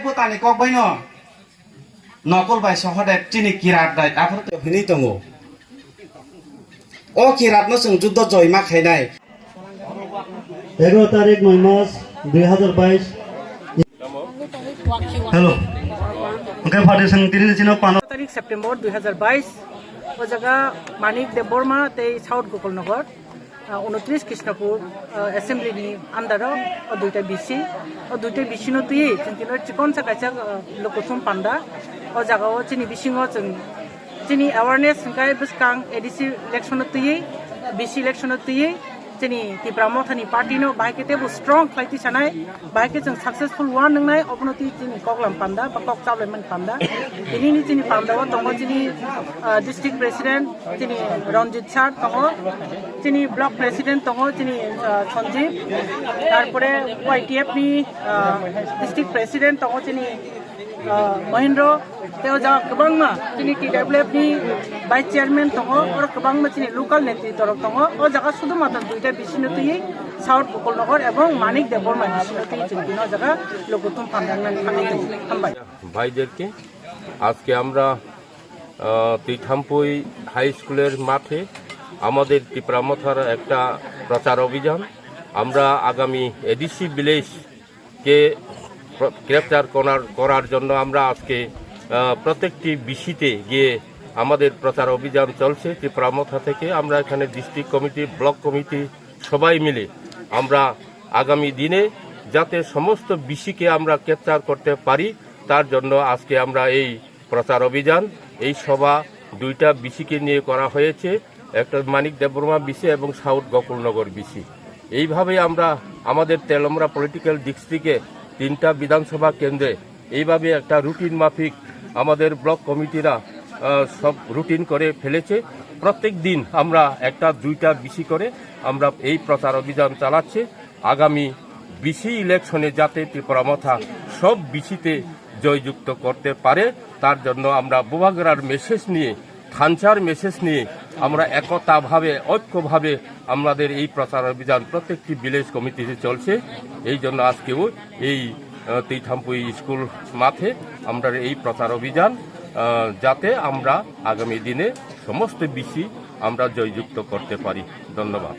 Botani kok bai no nokol bai sohode chini kirat dai afur to hini tongo o kirat no sung juddo joima khainai 11 তারিখ 9 মাস 2022 hello okay foundation तिनि चिनो 15 तारिख September 2022 ओ जगह मानिक देबबर्मा ते south Gokulnagar 29 Krishnapur assembly under दुईटा BC और दुईटा BC no तुई चिंतिनो chicken सा काचा लोकसम पांडा और जगह चिनी बीसिंगो चिनी अवेयरनेस काय बस्कांग एडीसी इलेक्शन तुई बीसी इलेक्शन तुई चिनी तिप्रा मोथानी पार्टी नो बाइके टेबल स्ट्रांग क्लाइति सानाय बाइके जों सक्सेसफुल वन नंनाय अपनति चिनी कगलाम पांडा बा कक चाबलेमन पांडा इनिनि चिनी पांडा दंगो चिनी डिस्ट्रिक्ट प्रेसिडेंट चिनी रंजित सार दंगो चिनी ब्लॉक प्रेसिडेंट दंगो चिनी संजीव तारपरे वाईटीएफ नि डिस्ट्रिक्ट प्रेसिडेंट दंगो चिनी महेंद्र तेव जा गोबांमा चिनी टीडब्ल्यूएफ नि वाइस चेयरमैन दंगो और गोबांमा चिनी लोकल नेत्री तरफ दंगो और जगह शुद्ध मात्र दुईटा बिसिनो तुई साउथ गोकुलनगर एवं मानिक देबबर्मा बिसिनो तुई चिंतिनो जगह लोकतम पांडांगनान हामबाय ভাইদেরকে আজকে আমরা তিথামপুই হাই স্কুলের মাঠে আমাদের টিপ্রা মথার একটা প্রচার অভিযান আমরা আগামী এডিসি ভিলেজকে গ্রেপ্তার করার জন্য আমরা আজকে প্রত্যেকটি বিসিতে গিয়ে আমাদের প্রচার অভিযান চলছে টিপ্রা মথা থেকে আমরা এখানে ডিস্ট্রিক্ট কমিটি ব্লক কমিটি সবাই মিলে আমরা আগামী দিনে যাতে সমস্ত বিসিকে আমরা গ্রেপ্তার করতে পারি তার জন্য আজকে আমরা এই প্রচার অভিযান এই সভা দুইটা বিসিকে নিয়ে করা হয়েছে একটা মানিক দেববর্মা বিসি এবং সাউথ গোকুলনগর বিসি এইভাবে আমরা আমাদের তেলমরা পলিটিক্যাল ডিস্ট্রিক্টে 3টা বিধানসভা কেন্দ্রে এইভাবে একটা রুটিন মাফিক আমাদের ব্লক কমিটিরা সব রুটিন করে ফেলেছে প্রত্যেক দিন আমরা একটা দুইটা বিসি করে আমরা এই প্রচার অভিযান চালাচ্ছি আগামী বিসি ইলেকশনে যাতে ত্রিপুরা মথা সব বিসিতে জয়যুক্ত করতে পারে তার জন্য আমরা বুবাগরার মেসেজ নিয়ে থানচার মেসেজ নিয়ে আমরা একতাভাবে ঐক্যভাবে আমাদের এই প্রচার অভিযান প্রত্যেকটি ভিলেজ কমিটিতে চলছে এই জন্য আজকেও এই তিথামপুই স্কুল মাঠে আমরা এই প্রচার অভিযান যাতে আমরা আগামী দিনে সমস্ত বিসি আমরা জয়যুক্ত করতে পারি ধন্যবাদ